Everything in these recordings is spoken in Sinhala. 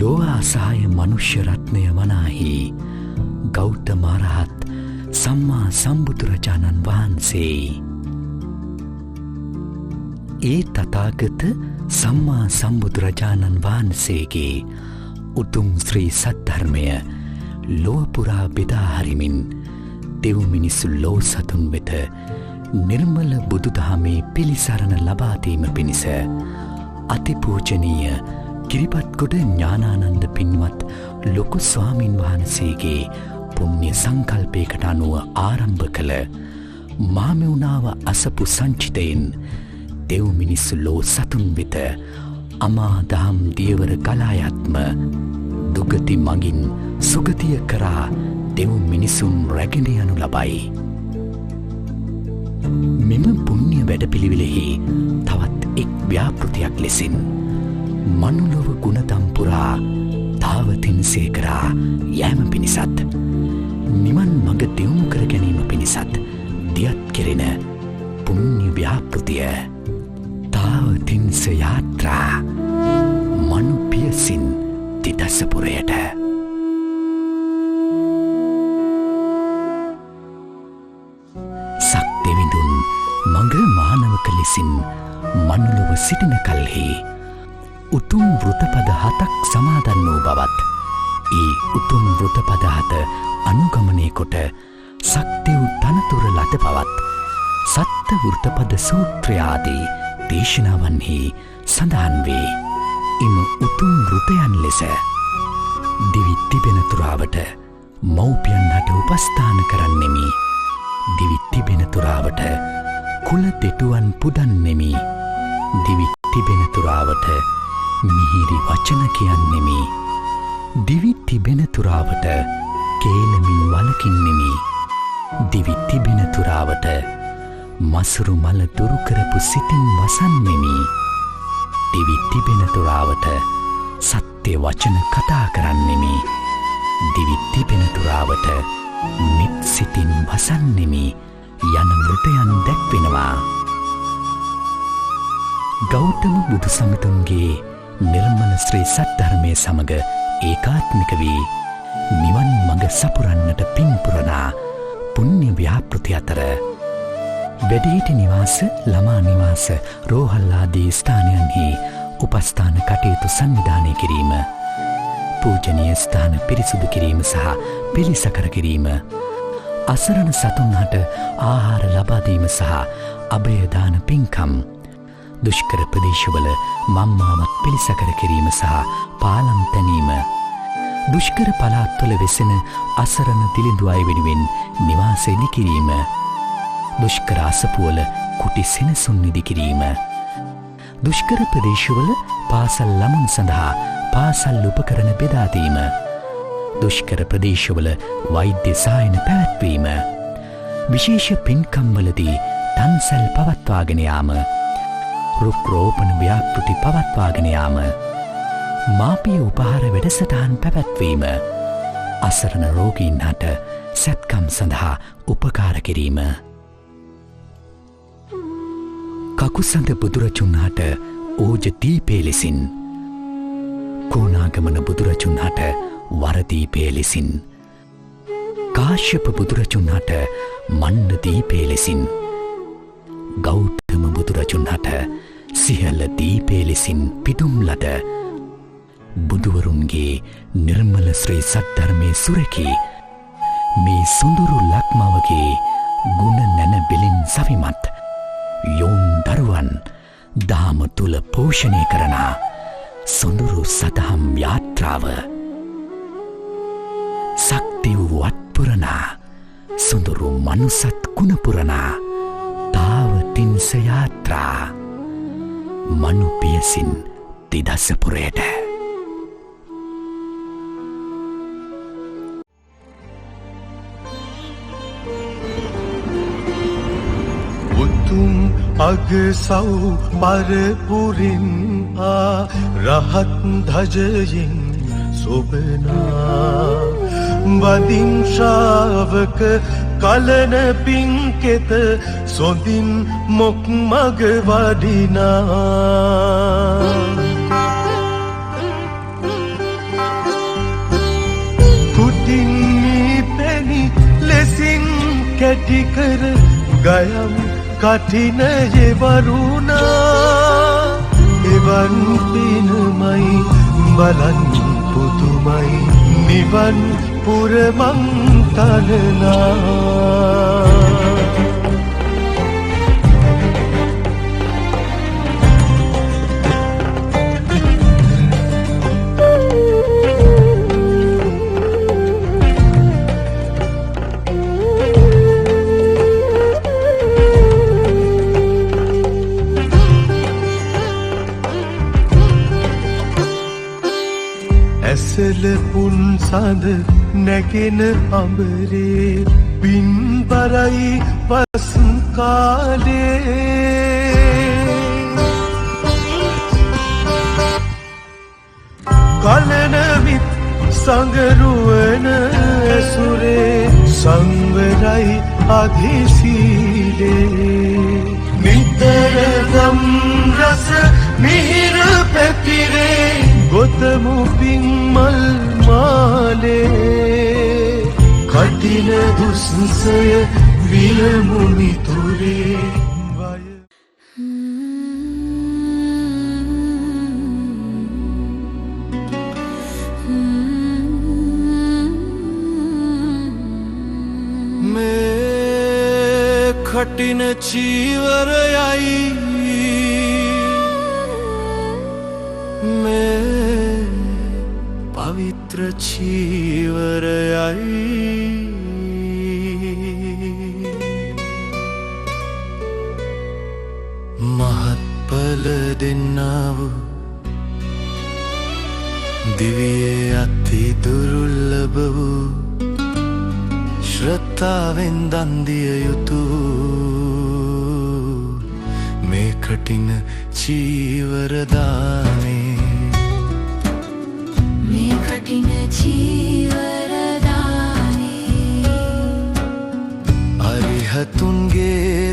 ලෝව අසහාය මනුෂ්‍ය රත්නය වනාහි ගෞතම අරහත් සම්මා සම්බුදුරජාණන් වහන්සේ. ඒ තථාගත සම්මා සම්බුදුරජාණන් වහන්සේගේ උතුම් ශ්‍රී සද්ධර්මය ලොවපුරා බෙදාහරිමින් දෙව් මිනිස්සු ලෝ සතුන් වෙත නිර්මල බුදුදහමේ පිළිසරණ ලබාදීම පිණිස අතිපූජනීය කිරිපත්ගොඩ ඥානානන්ද පින්වත් ලොකු ස්වාමින් වහන්සේගේ පුණ්‍ය සංකල්පයකට අනුව ආරම්භ කළ මාමෙවුනාව අසපු සංචිතයෙන් දෙව් මිනිස්සු ලෝ සතුන් වෙත අමා දහම් දියවර ගලායත්ම දුගති මගින් සුගතිය කරා දෙව් මිනිසුන් රැගෙන යනු ලබයි. මෙම පුණ්‍ය වැඩපිළිවෙලෙහි තවත් එක් ව්‍යාපෘතියක් ලෙසින් මනුලොව ගුණදම් පුරා තාවතින්සේ කරා යෑම පිණිසත් නිවන් මඟ දියුණු කර ගැනීම පිණිසත් දියත් කෙරෙන පුණ්‍ය ව්‍යාපෘතිය තාවතින්ස යාත්‍රා මනුපියසින් තිදසපුරයට. සක්දෙවිඳුන් මඟ මානවක ලෙසින් මනුලොව සිටින කල්හි උතුම් වෘතපද 7ක් සමාදන් වූ බවත් ඒ උතුම් වෘතපද 7 අනුගමනය කොට සක්දෙව් තනතුර ලද බවත් සත්ත වෘතපද සූත්‍රයාදී දේශනාවන්හි සඳහන් වේ. එම උතුම් වෘතයන් ලෙස දිවි තිබෙන තුරාවට මව්පියන් හට උපස්ථාන කරන්නෙමි. දිවි තිබෙන තුරාවට කුල දෙටුවන් පුදන්නෙමි. දිවි තිබෙන තුරාවට මිහිරි වචන කියන්නෙමි. දිවි තිබෙන තුරාවට කේලමින් වලකින්නෙමි. දිවි තිබෙන තුරාවට මසුරු මල දුරු කරපු සිතින් වසන්නෙමි. දිවි තිබෙන තුරාවට සත්‍ය වචන කතා කරන්නෙමි. දිවි තිබෙන තුරාවට මිත් සිතින් වසන්නෙමි යන වෘතයන් දැක්වෙනවා. ගෞතම බුදු සමිතුන්ගේ නිර්මල ශ්‍රී සද්ධර්මය සමග ඒකාත්මික වී නිවන් මඟ සපුරන්නට පින්පුරනා පුණ්‍ය ව්‍යාපෘති අතර වැඩිහිටි නිවාස, ළමා නිවාස, රෝහල් ආදී ස්ථානයන්හි උපස්ථාන කටයුතු සංවිධානය කිරීම, පූජනීය ස්ථාන පිරිසුදු කිරීම සහ පිළිසකර කිරීම, අසරණ සතුන් හට ආහාර ලබා දීම සහ අභයදාන පින්කම්, දුෂ්කර ප්‍රදේශවල මම්මාවත් පිළිසකර කිරීම සහ පාලම් තැනීම, දුෂ්කර පළාත්වල වෙසෙන අසරණ දිලිඳු අය වෙනුවෙන් නිවාස ඉදිකිරීම, දුෂ්කර අසපුවල කුටි සෙනසුන් ඉදිකිරීම, දුෂ්කර ප්‍රදේශවල පාසල් ළමුන් සඳහා පාසල් උපකරණ බෙදාදීම, දුෂ්කර ප්‍රදේශවල වෛද්‍ය සායන පැවැත්වීම, විශේෂ පින්කම්වලදී තන්සැල් පවත්වාගෙන යාම, රුක් රෝපණ ව්‍යාපෘති පවත්වාගෙන යාම, මාපිය උපහාර වැඩසටහන් පැවැත්වීම, අසරණ රෝගීන් හට සැත්කම් සඳහා උපකාර කිරීම, කකුසඳ බුදුරජුන් හට ඕජ දීපේ ලෙසින්, කෝනාගමන බුදුරජුන් හට වරදීපේ ලෙසින්, කාශ්‍යප බුදුරජුන් හට මණ්ඩ දීපේ ලෙසින්, ගෞතම බුදුරජුන් හට සිහල දීපේ ලෙසින් පිදුම් ලද බුදුවරුන්ගේ නිර්මල ශ්‍රී සද්ධර්මයේ සුරකී මේ සොඳුරු ලක්මවගේ ගුණ නැන බෙලින් සවිමත් යොවුන් දරුවන් දාම තුල පෝෂණය කරන සොඳුරු සදහම් යාත්‍රාව, සක්තිව් වත්පුරනා සොඳුරු මනුසත් ගුණපුරනා තාවතින්ස යාත්‍රා මනුපියසින් තිදසපුරයට. අගසව් පරපුරින් රහත් ධජයෙන් සොබනා වදින් ශ්‍රාවක කලන පින්කෙත සොඳින් මොක් මග වඩිනා කැටි කර ගයම් කටිනයේ වරුණා එවන් පිනමයි බලන් පුදුමයි නිවන් පුරමං තනනා ඇසල පුන් සඳ නැගෙන අඹරේ පින්බරයි වසන් කාලේ කලන විත් සංගරුවන ඇසුරේ සංවරයි අධිසීලේ නිතර ගම් රස මිහිර පැතිරේ ගොතමු පින්මල් මාලේ කටින දුස්සය විලමුනිතුරේ මේ කටින චීවරයයි पवित्र चीवरयाई महत्पल दिन्नावु दिव्ये अति दुर्लभवु श्रद्धावेन दंदिय युतु मे कठिन चीवरदाने कठिन चीवरदाने अरिहतुन्गे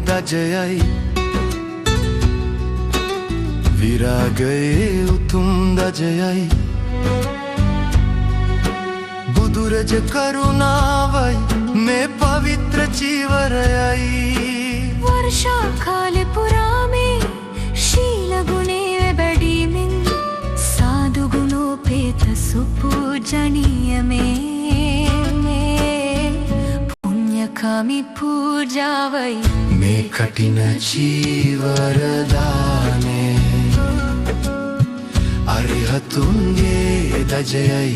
दजयයි विरागये उतुम दजयයි बुदुरज करुणावයි මේ पवित्र चीवरයයි वर्षा काल पुरामे शील गुणे बडीमिन साधु गुणोपेत सुपूजनीय में पुण्यकामी पूजावै මේ කටින චීවරදානේ අරිහතුන්ගේ දජයයි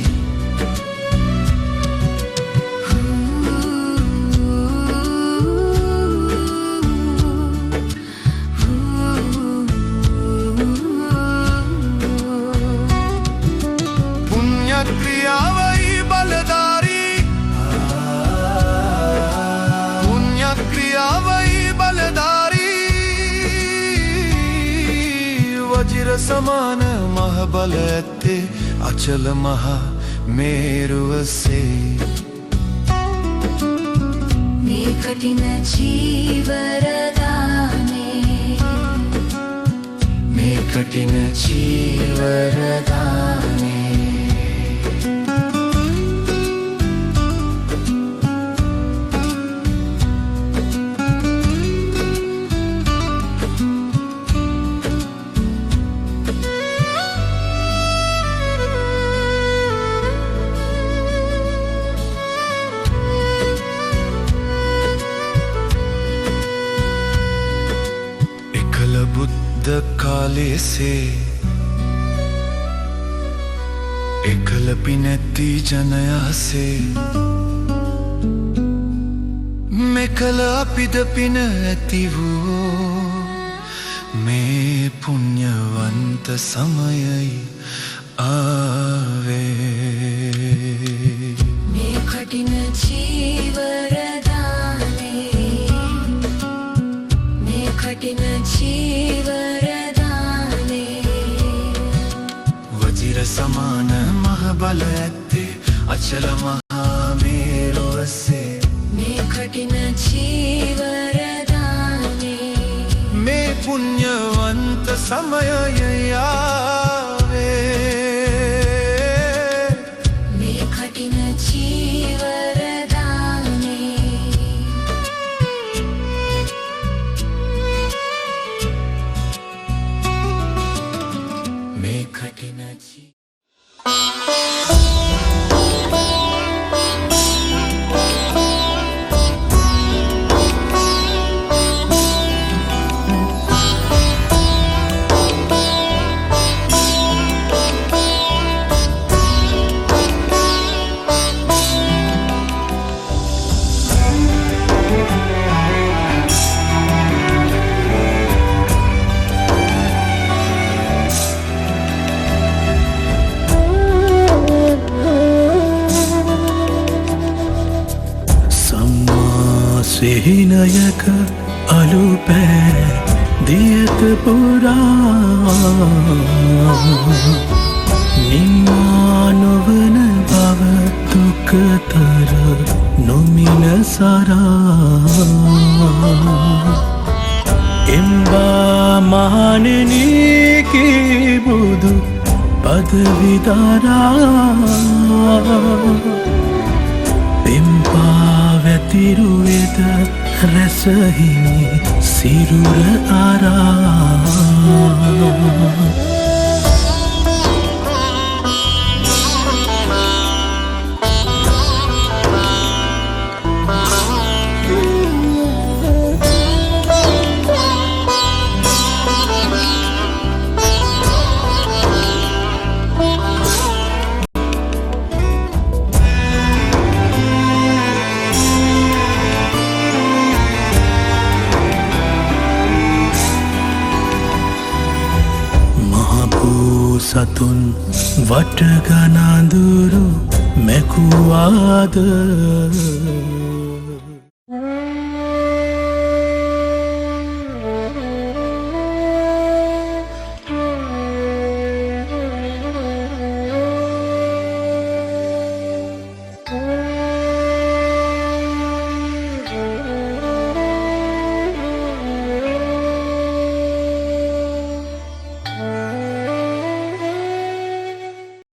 वज्र समान महाबल ऐते अचल महा मेरुवसे मे कठिन चीवरदाने मे कठिन चीवरदाने बुद्ध काले से एकल पिनती जनया से मेकल पिद पिन ऐतिवो में पुण्यवंत समय आवे मे कठिन चीवरदाने मे कठिन चीवरदाने वज्र समान महाबल ऐते अचल महामेरुवसे मे कठिन चीवरदाने में पुण्यवंत समय आवे मे कठिन चीवरदाने සිහිනයක අලුපෑ දියත පුරා නිම්මා නොවන බව දුකතර නොමින සරා එම්බා මහණෙනී බුදු පදවිදරා පෙම්පා වැතිරුවේද රැසහිමි සිරුර අරා සතුන් වටගනඳුරු මැකුවාද